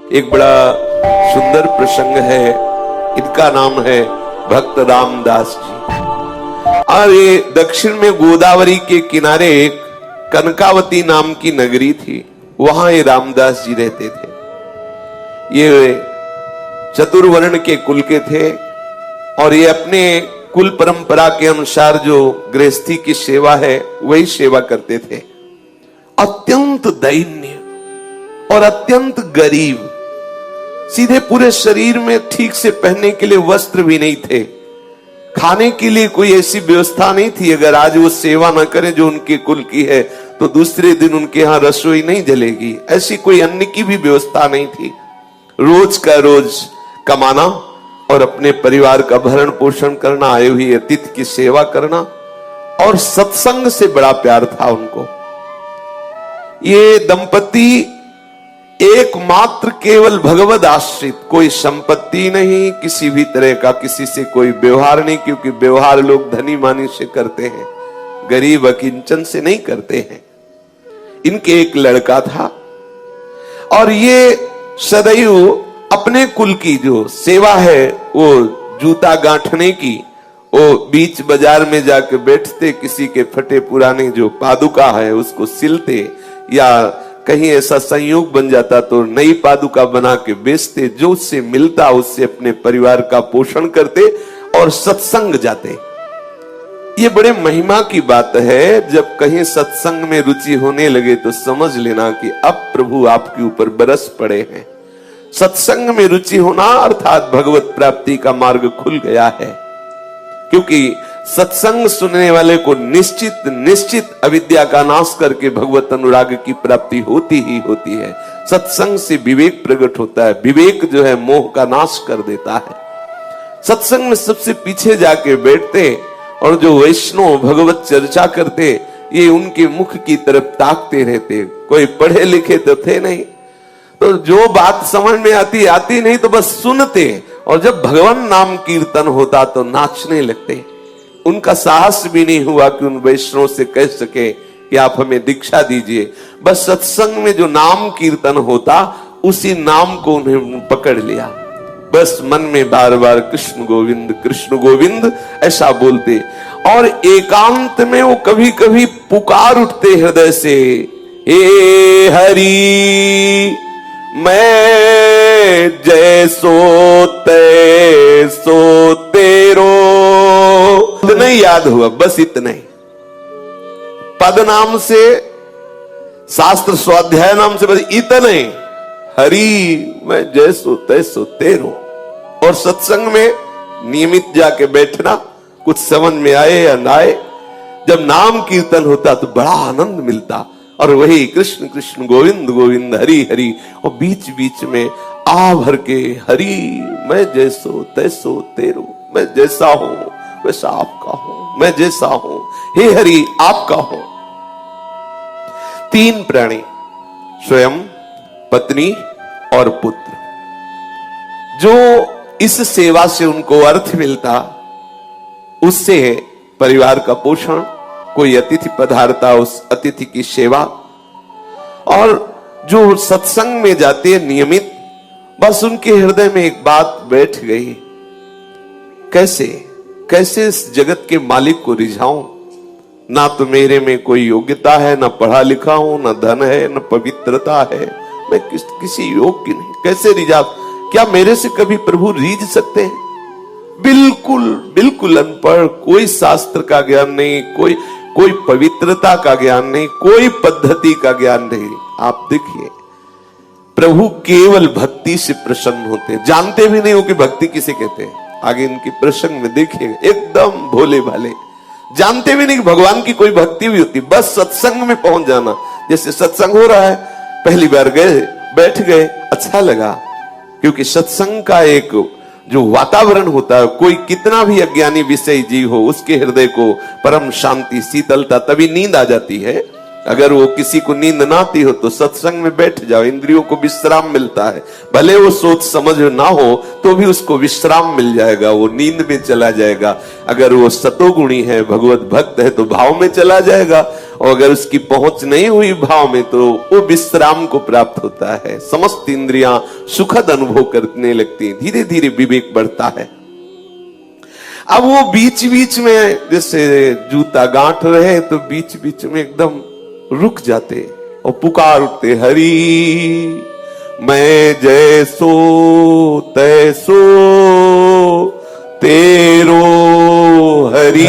एक बड़ा सुंदर प्रसंग है। इनका नाम है भक्त रामदास जी। और ये दक्षिण में गोदावरी के किनारे एक कनकावती नाम की नगरी थी, वहां ये रामदास जी रहते थे। ये चतुर्वर्ण के कुल के थे और ये अपने कुल परंपरा के अनुसार जो गृहस्थी की सेवा है वही सेवा करते थे। अत्यंत दैन्य और अत्यंत गरीब, सीधे पूरे शरीर में ठीक से पहनने के लिए वस्त्र भी नहीं थे, खाने के लिए कोई ऐसी व्यवस्था नहीं थी। अगर आज वो सेवा न करें जो उनके कुल की है तो दूसरे दिन उनके यहाँ रसोई नहीं जलेगी, ऐसी कोई अन्न की भी व्यवस्था नहीं थी। रोज का रोज कमाना और अपने परिवार का भरण पोषण करना, आए हुए अतिथि की सेवा करना, और सत्संग से बड़ा प्यार था उनको। ये दंपति एकमात्र केवल भगवद आश्रित, कोई संपत्ति नहीं, किसी भी तरह का किसी से कोई व्यवहार नहीं, क्योंकि व्यवहार लोग धनी मानी से करते हैं, गरीब अकिंचन से नहीं करते हैं। इनके एक लड़का था और ये सदैव अपने कुल की जो सेवा है वो जूता गांठने की, वो बीच बाजार में जाके बैठते, किसी के फटे पुराने जो पादुका है उसको सिलते, या कहीं ऐसा संयोग बन जाता तो नई पादुका बना के बेचते, जो उससे मिलता उससे अपने परिवार का पोषण करते और सत्संग जाते। ये बड़े महिमा की बात है। जब कहीं सत्संग में रुचि होने लगे तो समझ लेना कि अब प्रभु आपके ऊपर बरस पड़े हैं। सत्संग में रुचि होना अर्थात भगवत प्राप्ति का मार्ग खुल गया है, क्योंकि सत्संग सुनने वाले को निश्चित निश्चित अविद्या का नाश करके भगवत अनुराग की प्राप्ति होती ही होती है। सत्संग से विवेक प्रकट होता है, विवेक जो है मोह का नाश कर देता है। सत्संग में सबसे पीछे जाके बैठते और जो वैष्णव भगवत चर्चा करते, ये उनके मुख की तरफ ताकते रहते। कोई पढ़े लिखे तो थे नहीं, तो जो बात समझ में आती नहीं तो बस सुनते, और जब भगवान नाम कीर्तन होता तो नाचने लगते। उनका साहस भी नहीं हुआ कि उन वैष्णव से कह सके कि आप हमें दीक्षा दीजिए। बस सत्संग में जो नाम कीर्तन होता उसी नाम को उन्हें पकड़ लिया, बस मन में बार बार कृष्ण गोविंद ऐसा बोलते। और एकांत में वो कभी कभी पुकार उठते हृदय से, हे हरि मैं जैसो तैसो तेरो। नहीं याद हुआ, बस इतना ही। पद नाम से, शास्त्र स्वाध्याय नाम से, बस इतना ही, हरि मैं जैसो तैसो तेरो। और सत्संग में नियमित जाके बैठना, कुछ समझ में आए या ना आए, जब नाम कीर्तन होता तो बड़ा आनंद मिलता। और वही कृष्ण कृष्ण गोविंद गोविंद हरि हरि, और बीच बीच में आ भर के हरि मैं जैसो तैसो तेरो, मैं जैसा हूं वैसा आपका हूं, मैं जैसा हूं हे हरि आपका हूं। तीन प्राणी, स्वयं, पत्नी और पुत्र, जो इस सेवा से उनको अर्थ मिलता, उससे परिवार का पोषण, कोई अतिथि पधारता उस अतिथि की सेवा, और जो सत्संग में जाते नियमित, बस उनके हृदय में एक बात बैठ गई, कैसे इस जगत के मालिक को रिझाऊं। ना तो मेरे में कोई योग्यता है, ना पढ़ा लिखा हूं, ना धन है, ना पवित्रता है, मैं किसी योग्य नहीं, कैसे रिझा। क्या मेरे से कभी प्रभु रीझ सकते हैं? बिल्कुल अनपढ़, कोई शास्त्र का ज्ञान नहीं, कोई पवित्रता का ज्ञान नहीं, कोई पद्धति का ज्ञान नहीं। आप देखिए, प्रभु केवल भक्ति से प्रसन्न होते, जानते भी नहीं हो कि भक्ति किसे कहते हैं। आगे इनके प्रसंग में देखिएगा, एकदम भोले भाले, जानते भी नहीं कि भगवान की कोई भक्ति भी होती, बस सत्संग में पहुंच जाना। जैसे सत्संग हो रहा है, पहली बार गए, बैठ गए, अच्छा लगा, क्योंकि सत्संग का एक जो वातावरण होता है, कोई कितना भी अज्ञानी विषय जीव हो, उसके हृदय को परम शांति, शीतलता, तभी नींद आ जाती है। अगर वो किसी को नींद ना आती हो तो सत्संग में बैठ जाओ, इंद्रियों को विश्राम मिलता है। भले वो सोच समझ ना हो तो भी उसको विश्राम मिल जाएगा, वो नींद में चला जाएगा। अगर वो सतोगुणी है, भगवत भक्त है, तो भाव में चला जाएगा। और अगर उसकी पहुंच नहीं हुई भाव में तो वो विश्राम को प्राप्त होता है, समस्त इंद्रियां सुखद अनुभव करने लगती हैं, धीरे धीरे विवेक बढ़ता है। अब वो बीच बीच में जैसे जूता गांठ रहे तो बीच बीच में एकदम रुक जाते और पुकार उठते, हरि मैं जैसो तैसो तेरो, हरि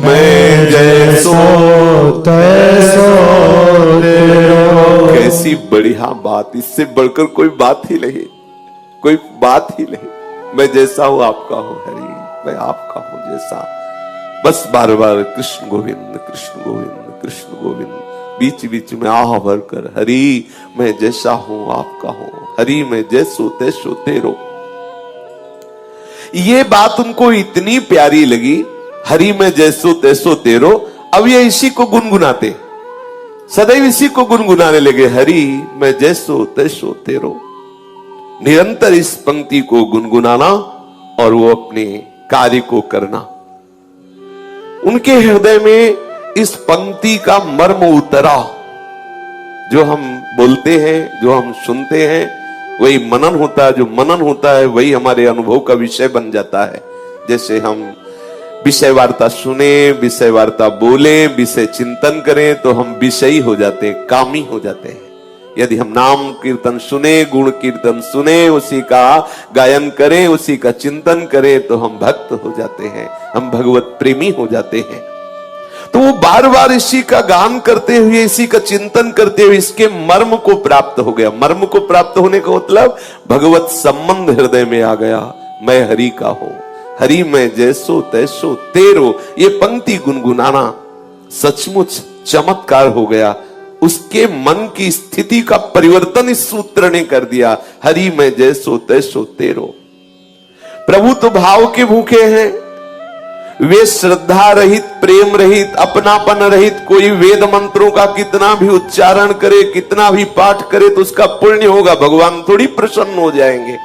मैं जैसो तैसो तेरो। कैसी बढ़िया बात, इससे बढ़कर कोई बात ही नहीं, कोई बात ही नहीं। मैं जैसा हूं आपका हूं हरि, मैं आपका हूं जैसा। बस बार बार कृष्ण गोविंद कृष्ण गोविंद कृष्ण गोविंद, बीच बीच में आह भर कर हरि मैं जैसा हूं आपका हूं, हरि मैं जैसो तैसो तेरो। ये बात उनको इतनी प्यारी लगी, हरि मैं जैसो तैसो तेरो। अब ये इसी को गुनगुनाते, सदैव इसी को गुनगुनाने लगे, हरि मैं जैसो तैसो तेरो। निरंतर इस पंक्ति को गुनगुनाना और वो अपने कार्य को करना। उनके हृदय में इस पंक्ति का मर्म उतरा। जो हम बोलते हैं, जो हम सुनते हैं, वही मनन होता है। जो मनन होता है वही हमारे अनुभव का विषय बन जाता है। जैसे हम विषय वार्ता सुने, विषय वार्ता बोले, विषय चिंतन करें तो हम विषयी हो जाते हैं, कामी हो जाते हैं। यदि हम नाम कीर्तन सुने, गुण कीर्तन सुने, उसी का गायन करें, उसी का चिंतन करें तो हम भक्त हो जाते हैं, हम भगवत प्रेमी हो जाते हैं। तो वो बार बार इसी का गान करते हुए, इसी का चिंतन करते हुए इसके मर्म को प्राप्त हो गया। मर्म को प्राप्त होने का मतलब भगवत संबंध हृदय में आ गया। मैं हरि का हूं, हरि मैं जैसो तैसो तेरो। ये पंक्ति गुनगुनाना सचमुच चमत्कार हो गया। उसके मन की स्थिति का परिवर्तन इस सूत्र ने कर दिया। हरि मैं जैसो तैसो तेरो। प्रभु तो भाव के भूखे हैं, वे श्रद्धा रहित, प्रेम रहित, अपनापन रहित कोई वेद मंत्रों का कितना भी उच्चारण करे, कितना भी पाठ करे तो उसका पुण्य होगा, भगवान थोड़ी प्रसन्न हो जाएंगे।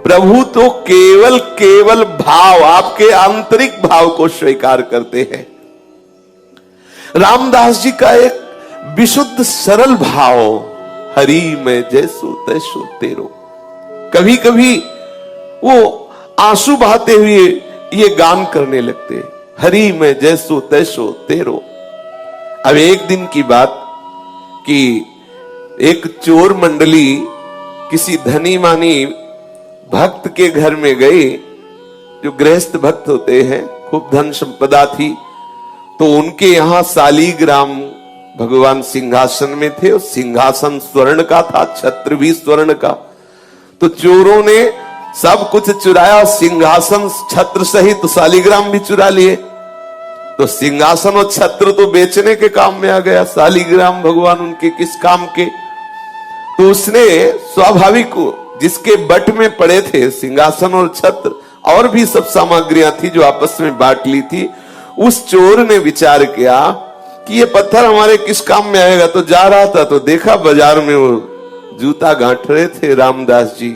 प्रभु तो केवल केवल भाव, आपके आंतरिक भाव को स्वीकार करते हैं। रामदास जी का एक विशुद्ध सरल भाव, हरि मैं जैसो तैसो तेरो। कभी कभी वो आंसू बहाते हुए ये गान करने लगते, हरि मैं जैसो तैसो तेरो। अब एक दिन की बात कि एक चोर मंडली किसी धनी मानी भक्त के घर में गई, जो गृहस्थ भक्त होते हैं, खूब धन संपदा थी। तो उनके यहां शालीग्राम भगवान सिंहासन में थे, और सिंहासन स्वर्ण का था, छत्र भी स्वर्ण का। तो चोरों ने सब कुछ चुराया, सिंहासन छत्र सहित तो शालीग्राम भी चुरा लिए। तो सिंहासन और छत्र तो बेचने के काम में आ गया, शालीग्राम भगवान उनके किस काम के। तो उसने स्वाभाविक जिसके बट में पड़े थे सिंहासन और छत्र, और भी सब सामग्रियां थी जो आपस में बांट ली थी। उस चोर ने विचार किया कि ये पत्थर हमारे किस काम में आएगा। तो जा रहा था तो देखा बाजार में वो जूता गांठ रहे थे रामदास जी।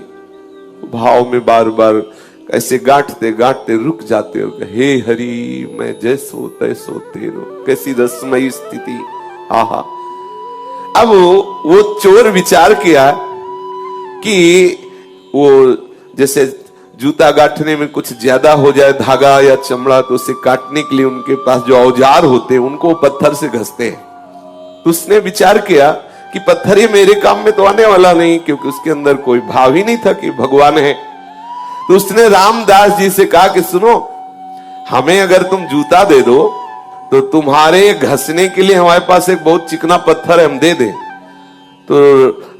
भाव में बार बार ऐसे गांठते गांठते रुक जाते हो, हे हरि मैं जैसो तैसो तेरो। कैसी रसमयी स्थिति, आहा। अब वो चोर विचार किया कि वो जैसे जूता गांठने में कुछ ज्यादा हो जाए, धागा या चमड़ा, तो उसे काटने के लिए उनके पास जो औजार होते हैं उनको पत्थर से घसते हैं। तो उसने विचार किया कि पत्थर ये मेरे काम में तो आने वाला नहीं, क्योंकि उसके अंदर कोई भाव ही नहीं था कि भगवान है। तो उसने रामदास जी से कहा कि सुनो, हमें अगर तुम जूता दे दो तो तुम्हारे घसने के लिए हमारे पास एक बहुत चिकना पत्थर है, हम दे दे। तो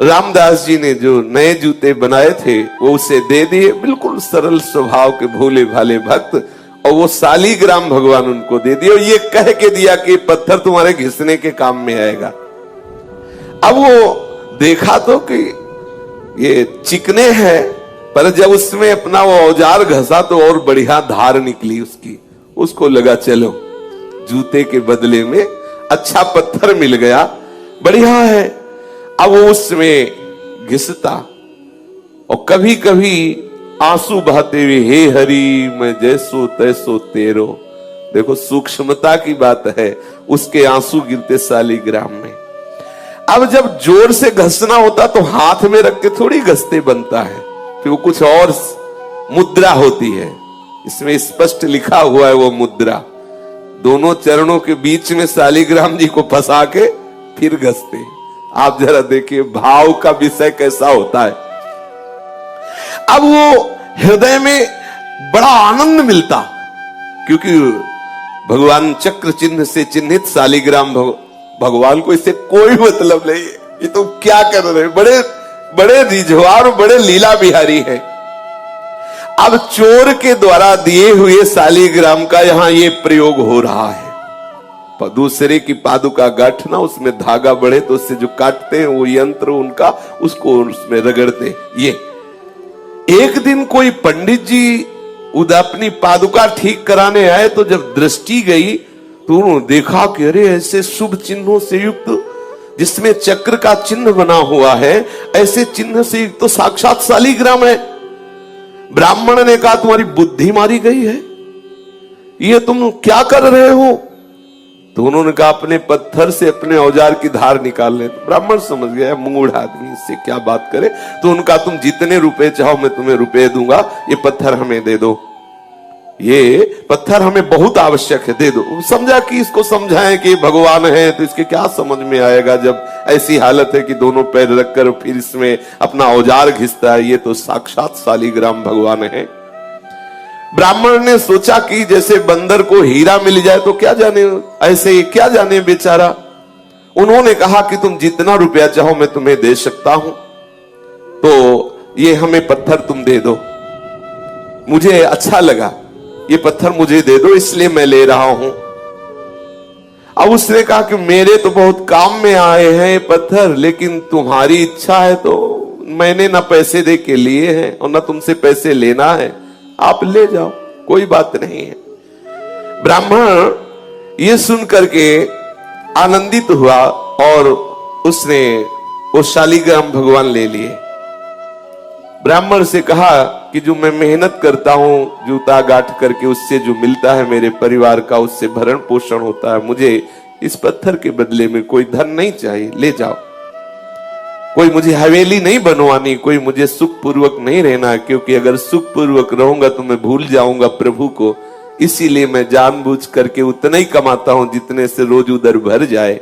रामदास जी ने जो नए जूते बनाए थे वो उसे दे दिए, बिल्कुल सरल स्वभाव के भोले भाले भक्त, और वो शालीग्राम भगवान उनको दे दिए, और ये कह के दिया कि पत्थर तुम्हारे घिसने के काम में आएगा। अब वो देखा तो कि ये चिकने हैं, पर जब उसमें अपना वो औजार घसा तो और बढ़िया धार निकली उसकी। उसको लगा चलो जूते के बदले में अच्छा पत्थर मिल गया, बढ़िया है। अब वो उसमें घिसता और कभी कभी आंसू बहाते हुए, हे हरि मैं जैसो तैसो तेरो, देखो सूक्ष्मता की बात है, उसके आंसू गिरते शालिग्राम में। अब जब जोर से घसना होता तो हाथ में रख के थोड़ी घसते बनता है, फिर वो कुछ और मुद्रा होती है। इसमें स्पष्ट लिखा हुआ है वो मुद्रा। दोनों चरणों के बीच में शालिग्राम जी को फंसा के फिर घसते। आप जरा देखिए भाव का विषय कैसा होता है। अब वो हृदय में बड़ा आनंद मिलता, क्योंकि भगवान चक्र चिन्ह से चिन्हित शालिग्राम भगवान को इससे कोई मतलब नहीं है। ये तो क्या कर रहे हैं, बड़े बड़े रिझवार, बड़े लीला बिहारी है। अब चोर के द्वारा दिए हुए शालिग्राम का यहां ये प्रयोग हो रहा है। दूसरे की पादुका गांठना, उसमें धागा बढ़े तो उससे जो काटते हैं वो यंत्र उनका, उसको उसमें रगड़ते। ये एक दिन कोई पंडित जी अपनी पादुका ठीक कराने आए, तो जब दृष्टि गई तो उन्होंने देखा कि अरे ऐसे शुभ चिन्हों से युक्त जिसमें चक्र का चिन्ह बना हुआ है, ऐसे चिन्ह से युक्त तो साक्षात शालिग्राम है। ब्राह्मण ने कहा तुम्हारी बुद्धि मारी गई है, ये तुम क्या कर रहे हो? तो उन्होंने कहा अपने पत्थर से अपने औजार की धार निकाल ले। तो ब्राह्मण समझ गया मूढ़ आदमी, इससे क्या बात करे। तो उनका तुम जितने रुपए चाहो मैं तुम्हें रुपए दूंगा, ये पत्थर हमें दे दो, ये पत्थर हमें बहुत आवश्यक है, दे दो। समझा कि इसको समझाएं कि भगवान है, तो इसके क्या समझ में आएगा जब ऐसी हालत है कि दोनों पैर रखकर फिर इसमें अपना औजार घिसता है। ये तो साक्षात शालिग्राम भगवान है। ब्राह्मण ने सोचा कि जैसे बंदर को हीरा मिल जाए तो क्या जाने, ऐसे ही क्या जाने बेचारा। उन्होंने कहा कि तुम जितना रुपया चाहो मैं तुम्हें दे सकता हूं, तो ये हमें पत्थर तुम दे दो। मुझे अच्छा लगा, ये पत्थर मुझे दे दो, इसलिए मैं ले रहा हूं। अब उसने कहा कि मेरे तो बहुत काम में आए हैं ये पत्थर, लेकिन तुम्हारी इच्छा है तो मैंने ना पैसे दे के लिए हैं और ना तुमसे पैसे लेना है, आप ले जाओ, कोई बात नहीं है। ब्राह्मण ये सुन करके आनंदित हुआ और उसने वो शालिग्राम भगवान ले लिए। ब्राह्मण से कहा कि जो मैं मेहनत करता हूं जूता गांठ करके, उससे जो मिलता है मेरे परिवार का, उससे भरण पोषण होता है, मुझे इस पत्थर के बदले में कोई धन नहीं चाहिए, ले जाओ। कोई मुझे हवेली नहीं बनवानी, कोई मुझे सुख पूर्वक नहीं रहना, क्योंकि अगर सुख पूर्वक रहूंगा तो मैं भूल जाऊंगा प्रभु को। इसीलिए मैं जानबूझ करके उतना ही कमाता हूं जितने से रोज उधर भर जाए।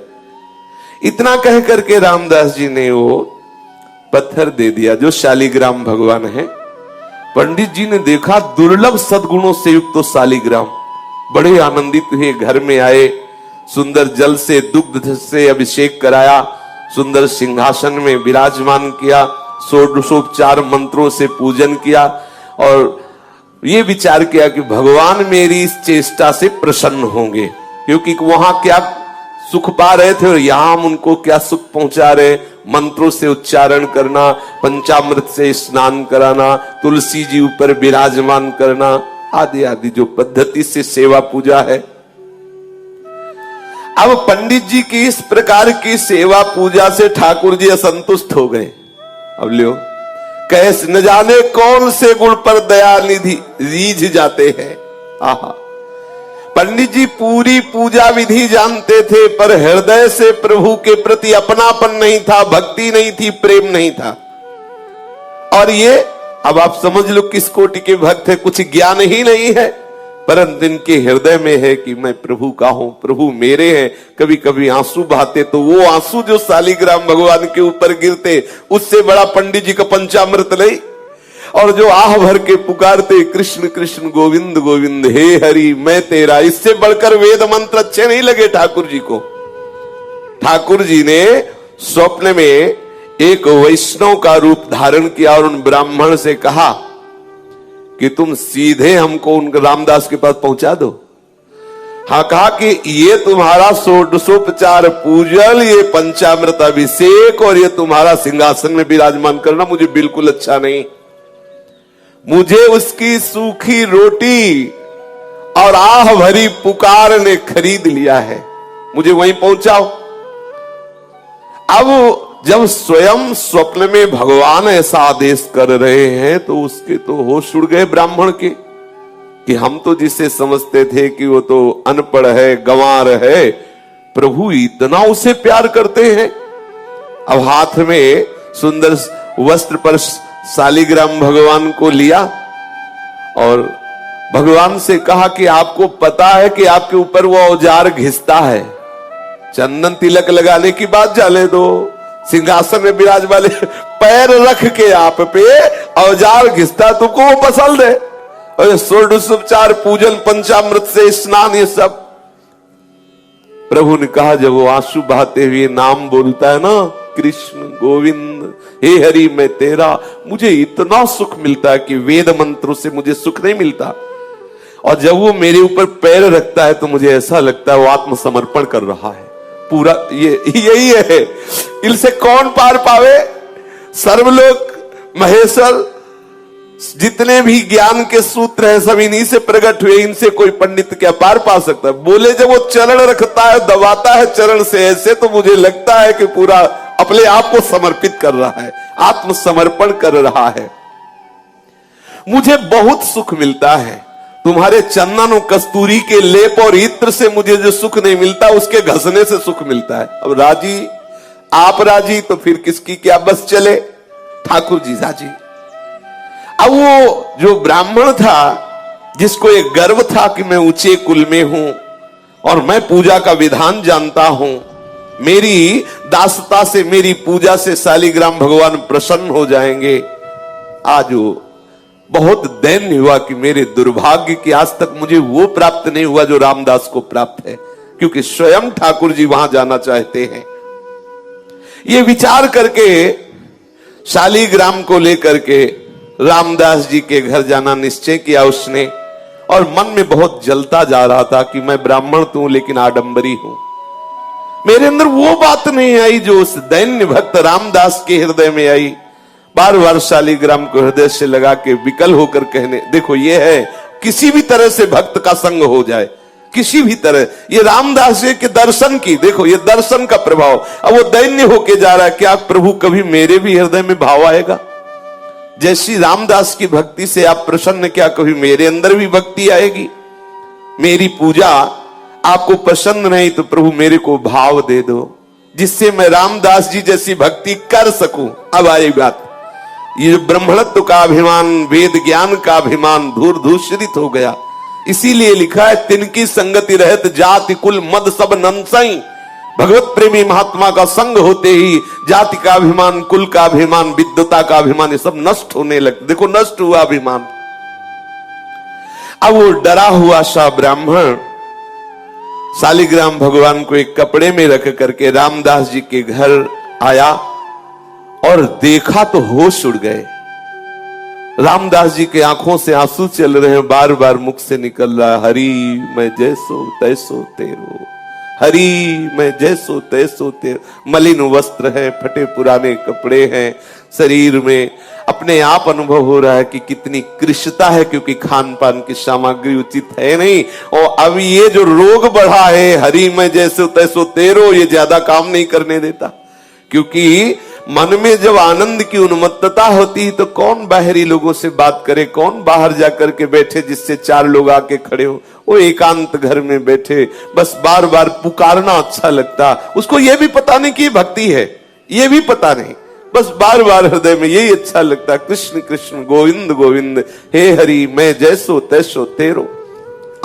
इतना कह करके रामदास जी ने वो पत्थर दे दिया जो शालिग्राम भगवान है। पंडित जी ने देखा दुर्लभ सद्गुणों से युक्त तो शालिग्राम, बड़े आनंदित हुए, घर में आए, सुंदर जल से दुग्ध से अभिषेक कराया, सुंदर सिंहासन में विराजमान किया, षोडशोपचार मंत्रों से पूजन किया और ये विचार किया कि भगवान मेरी इस चेष्टा से प्रसन्न होंगे, क्योंकि वहां क्या सुख पा रहे थे और यहां हम उनको क्या सुख पहुंचा रहे। मंत्रों से उच्चारण करना, पंचामृत से स्नान कराना, तुलसी जी ऊपर विराजमान करना, आदि आदि जो पद्धति से सेवा पूजा है। अब पंडित जी की इस प्रकार की सेवा पूजा से ठाकुर जी असंतुष्ट हो गए। अब लियो कैस न जाने कौन से गुण पर दया निधि रीझ जाते हैं। आहा, पंडित जी पूरी पूजा विधि जानते थे, पर हृदय से प्रभु के प्रति अपनापन नहीं था, भक्ति नहीं थी, प्रेम नहीं था। और ये अब आप समझ लो किस कोटि के भक्त है, कुछ ज्ञान ही नहीं है, परंतु इनके हृदय में है कि मैं प्रभु का हूं, प्रभु मेरे हैं। कभी कभी आंसू बहाते तो वो आंसू जो शालिग्राम भगवान के ऊपर गिरते, उससे बड़ा पंडित जी का पंचामृत नहीं। और जो आह भर के पुकारते कृष्ण कृष्ण गोविंद गोविंद हे हरि मैं तेरा, इससे बढ़कर वेद मंत्र अच्छे नहीं लगे ठाकुर जी को। ठाकुर जी ने स्वप्न में एक वैष्णव का रूप धारण किया और उन ब्राह्मण से कहा कि तुम सीधे हमको उन रामदास के पास पहुंचा दो। हाँ, कहा कि ये तुम्हारा षोडशोपचार पूजन, ये पंचामृत अभिषेक और ये तुम्हारा सिंहासन में विराजमान करना मुझे बिल्कुल अच्छा नहीं। मुझे उसकी सूखी रोटी और आह भरी पुकार ने खरीद लिया है, मुझे वहीं पहुंचाओ। अब जब स्वयं स्वप्न में भगवान ऐसा आदेश कर रहे हैं तो उसके तो होश उड़ गए ब्राह्मण के कि हम तो जिसे समझते थे कि वो तो अनपढ़ है, गंवार है, प्रभु इतना उसे प्यार करते हैं। अब हाथ में सुंदर वस्त्र पर शालिग्राम भगवान को लिया और भगवान से कहा कि आपको पता है कि आपके ऊपर वो औजार घिसता है, चंदन तिलक लगाने की बात जाने दो, सिंहासन में विराज वाले पैर रख के आप पे औजार घिसता, तुमको वो पसंद है। और षोडशोपचार पूजन, पंचामृत से स्नान, ये सब प्रभु ने कहा जब वो आंसू बहाते हुए नाम बोलता है ना, कृष्ण गोविंद हे हरि मैं तेरा, मुझे इतना सुख मिलता है कि वेद मंत्रों से मुझे सुख नहीं मिलता। और जब वो मेरे ऊपर पैर रखता है तो मुझे ऐसा लगता है वो आत्मसमर्पण कर रहा है पूरा। ये यही है, इनसे कौन पार पावे? सर्वलोक महेश्वर, जितने भी ज्ञान के सूत्र हैं सब इन्हीं से प्रकट हुए, इनसे कोई पंडित क्या पार पा सकता है? बोले जब वो चरण रखता है, दबाता है चरण से ऐसे, तो मुझे लगता है कि पूरा अपने आप को समर्पित कर रहा है, आत्मसमर्पण कर रहा है। मुझे बहुत सुख मिलता है तुम्हारे चंदन और कस्तूरी के लेप और इत्र से मुझे जो सुख नहीं मिलता उसके घसने से सुख मिलता है। अब राजी, आप राजी तो फिर किसकी क्या बस चले? ठाकुर जी राजी। अब वो जो ब्राह्मण था जिसको एक गर्व था कि मैं ऊंचे कुल में हूं और मैं पूजा का विधान जानता हूं, मेरी दासता से, मेरी पूजा से शालिग्राम भगवान प्रसन्न हो जाएंगे, आज वो बहुत दैन्य हुआ कि मेरे दुर्भाग्य की आज तक मुझे वो प्राप्त नहीं हुआ जो रामदास को प्राप्त है, क्योंकि स्वयं ठाकुर जी वहां जाना चाहते हैं। ये विचार करके शालिग्राम को लेकर के रामदास जी के घर जाना निश्चय किया उसने, और मन में बहुत जलता जा रहा था कि मैं ब्राह्मण तो हूं लेकिन आडंबरी हूं। मेरे अंदर वो बात नहीं आई जो उस दैन्य भक्त रामदास के हृदय में आई। बार बार शालिग्राम को हृदय से लगा के विकल होकर कहने, देखो ये है किसी भी तरह से भक्त का संग हो जाए, किसी भी तरह, ये रामदास जी के दर्शन की, देखो ये दर्शन का प्रभाव। अब वो दैन्य होके जा रहा है, क्या प्रभु कभी मेरे भी हृदय में भाव आएगा? जैसी रामदास की भक्ति से आप प्रसन्न, क्या कभी मेरे अंदर भी भक्ति आएगी? मेरी पूजा आपको पसंद नहीं तो प्रभु मेरे को भाव दे दो जिससे मैं रामदास जी जैसी भक्ति कर सकूं। अब आई बात, ये ब्रह्मणत्व का अभिमान, वेद ज्ञान का अभिमान धूर धूषरित हो गया। इसीलिए लिखा है, तिनकी संगति रहत जाति कुल मद सब नंसई। भगवत प्रेमी महात्मा का संग होते ही जाति का अभिमान, कुल का अभिमान, विद्वता का अभिमान, ये सब नष्ट होने लगते। देखो नष्ट हुआ अभिमान। अब वो डरा हुआ सा ब्राह्मण शालिग्राम भगवान को एक कपड़े में रख करके रामदास जी के घर आया और देखा तो होश उड़ गए। रामदास जी के आंखों से आंसू चल रहे हैं, बार बार मुख से निकल रहा है, हरि मैं जैसो तैसो तेरो, हरि मैं जैसो तैसो तेरो। मलिन वस्त्र है, फटे पुराने कपड़े हैं, शरीर में अपने आप अनुभव हो रहा है कि कितनी कृष्णता है, क्योंकि खान पान की सामग्री उचित है नहीं। और अब ये जो रोग बढ़ा है, हरि मैं जैसो तैसो तेरो, ये ज्यादा काम नहीं करने देता। क्योंकि मन में जब आनंद की उन्मत्तता होती है तो कौन बाहरी लोगों से बात करे, कौन बाहर जाकर के बैठे जिससे चार लोग आके खड़े हो। वो एकांत घर में बैठे बस बार बार पुकारना अच्छा लगता। उसको ये भी पता नहीं कि भक्ति है, ये भी पता नहीं, बस बार बार हृदय में यही अच्छा लगता, कृष्ण कृष्ण गोविंद गोविंद, हे हरि मैं जैसो तैसो तेरो।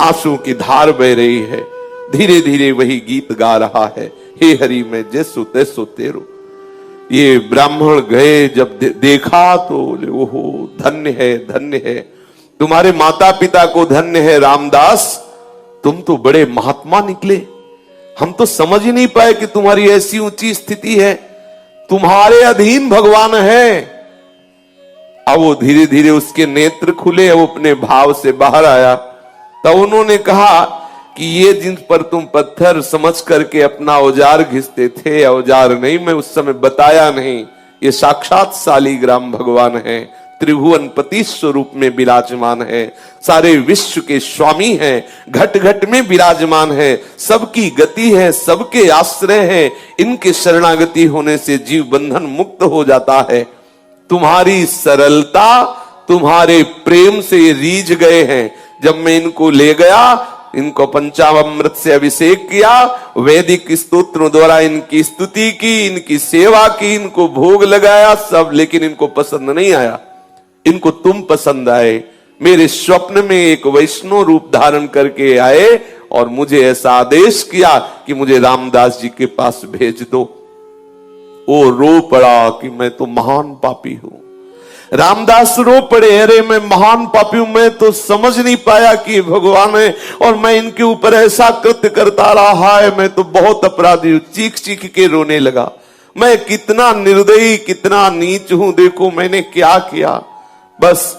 आंसू की धार बह रही है, धीरे धीरे वही गीत गा रहा है, हे हरि मैं जैसो तैसो तेरो। ये ब्राह्मण गए, जब देखा तो बोले ओहो धन्य है, धन्य है, तुम्हारे माता पिता को धन्य है रामदास, तुम तो बड़े महात्मा निकले। हम तो समझ ही नहीं पाए कि तुम्हारी ऐसी ऊंची स्थिति है, तुम्हारे अधीन भगवान है। अब वो धीरे धीरे उसके नेत्र खुले, वो अपने भाव से बाहर आया। तब उन्होंने कहा कि ये जिन पर तुम पत्थर समझ करके अपना औजार घिसते थे, औजार नहीं, मैं उस समय बताया नहीं, ये साक्षात शालिग्राम भगवान है, त्रिभुवन पति स्वरूप में विराजमान है, सारे विश्व के स्वामी हैं, घट घट में विराजमान है, सबकी गति है, सबके आश्रय है, इनके शरणागति होने से जीव बंधन मुक्त हो जाता है। तुम्हारी सरलता, तुम्हारे प्रेम से ये रीझ गए हैं, जब मैं इनको ले गया, इनको पंचामृत से अभिषेक किया, वैदिक स्तोत्रों द्वारा इनकी स्तुति की, इनकी सेवा की, इनको भोग लगाया सब, लेकिन इनको पसंद नहीं आया। इनको तुम पसंद आए। मेरे स्वप्न में एक वैष्णव रूप धारण करके आए और मुझे ऐसा आदेश किया कि मुझे रामदास जी के पास भेज दो। वो रो पड़ा कि मैं तो महान पापी हूं। रामदास रो पड़े, अरे मैं महान पापी हूं, मैं तो समझ नहीं पाया कि भगवान है और मैं इनके ऊपर ऐसा कृत्य करता रहा है, मैं तो बहुत अपराधी हूं। चीख चीख के रोने लगा, मैं कितना निर्दयी, कितना नीच हूं, देखो मैंने क्या किया। बस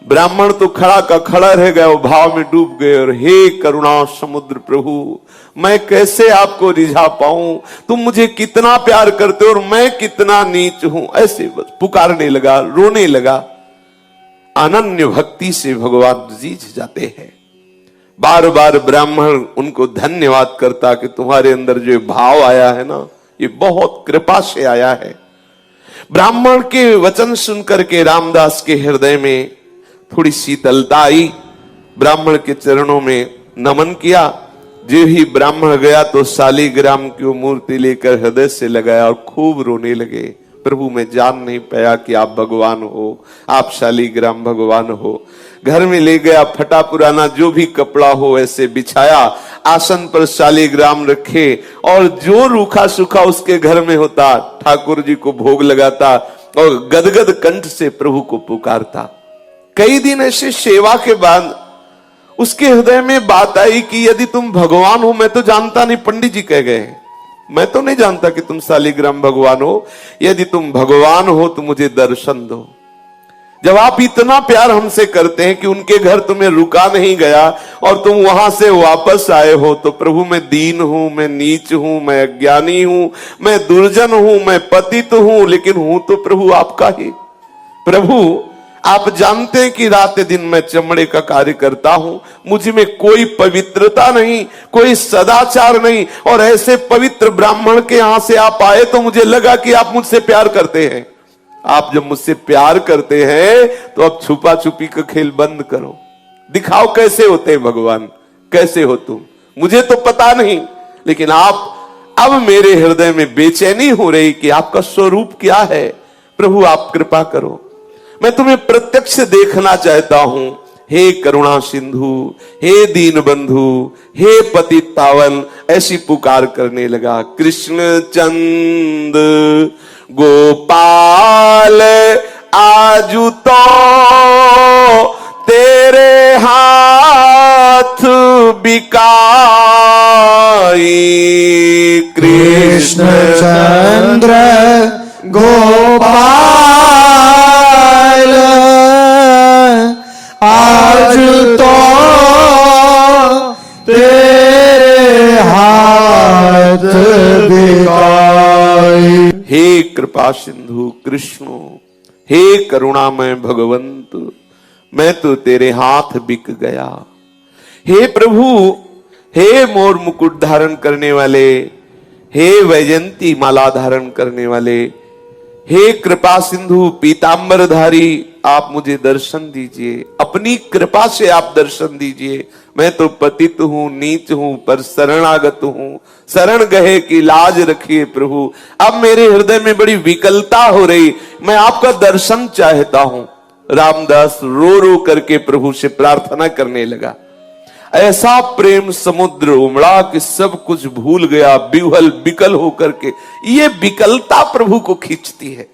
ब्राह्मण तो खड़ा का खड़ा रह गया, वो भाव में डूब गए और हे करुणा समुद्र प्रभु, मैं कैसे आपको रिझा पाऊं, तुम मुझे कितना प्यार करते हो और मैं कितना नीच हूं। ऐसे बस पुकारने लगा, रोने लगा। अनन्य भक्ति से भगवान जीत जाते हैं। बार बार ब्राह्मण उनको धन्यवाद करता कि तुम्हारे अंदर जो भाव आया है ना, ये बहुत कृपा से आया है। ब्राह्मण के वचन सुनकर के रामदास के हृदय में थोड़ी शीतलता आई। ब्राह्मण के चरणों में नमन किया। जो ही ब्राह्मण गया तो शालिग्राम की वो मूर्ति लेकर हृदय से लगाया और खूब रोने लगे। प्रभु मैं जान नहीं पाया कि आप भगवान हो, आप शालिग्राम भगवान हो। घर में ले गया, फटा पुराना जो भी कपड़ा हो ऐसे बिछाया, आसन पर शालिग्राम रखे और जो रूखा सूखा उसके घर में होता ठाकुर जी को भोग लगाता और गदगद कंठ से प्रभु को पुकारता। कई दिन ऐसे सेवा के बाद उसके हृदय में बात आई कि यदि तुम भगवान हो, मैं तो जानता नहीं, पंडित जी कह गए, मैं तो नहीं जानता कि तुम शालिग्राम भगवान हो, यदि तुम भगवान हो तो मुझे दर्शन दो। जब आप इतना प्यार हमसे करते हैं कि उनके घर तुम्हें रुका नहीं गया और तुम वहां से वापस आए हो, तो प्रभु मैं दीन हूं, मैं नीच हूं, मैं अज्ञानी हूं, मैं दुर्जन हूं, मैं पतित हूं, लेकिन हूं तो प्रभु आपका ही। प्रभु आप जानते हैं कि रात दिन मैं चमड़े का कार्य करता हूं, मुझ में कोई पवित्रता नहीं, कोई सदाचार नहीं, और ऐसे पवित्र ब्राह्मण के यहां से आप आए तो मुझे लगा कि आप मुझसे प्यार करते हैं। आप जब मुझसे प्यार करते हैं तो अब छुपा छुपी का खेल बंद करो, दिखाओ कैसे होते हैं भगवान, कैसे हो तुम, मुझे तो पता नहीं, लेकिन आप अब मेरे हृदय में बेचैनी हो रही कि आपका स्वरूप क्या है। प्रभु आप कृपा करो, मैं तुम्हें प्रत्यक्ष देखना चाहता हूं। हे करुणा सिंधु, हे दीन बंधु, हे पतित पावन, ऐसी पुकार करने लगा। कृष्ण चंद गोपाल आजू तो तेरे हाथ बिकाई। कृष्ण चंद्र गोपाल आज तो तेरे हाथ बिकाई। हे कृपा सिंधु कृष्ण, हे करुणामय भगवंत, मैं तो तेरे हाथ बिक गया। हे प्रभु, हे मोर मुकुट धारण करने वाले, हे वैजंती माला धारण करने वाले, हे कृपा सिंधु पीतांबरधारी, आप मुझे दर्शन दीजिए, अपनी कृपा से आप दर्शन दीजिए। मैं तो पतित हूं, नीच हूं, पर शरणागत हूं, शरण गए की लाज रखिए प्रभु। अब मेरे हृदय में बड़ी विकलता हो रही, मैं आपका दर्शन चाहता हूं। रामदास रो रो करके प्रभु से प्रार्थना करने लगा। ऐसा प्रेम समुद्र उमड़ा कि सब कुछ भूल गया, बिहल बिकल होकर के। ये विकलता प्रभु को खींचती है।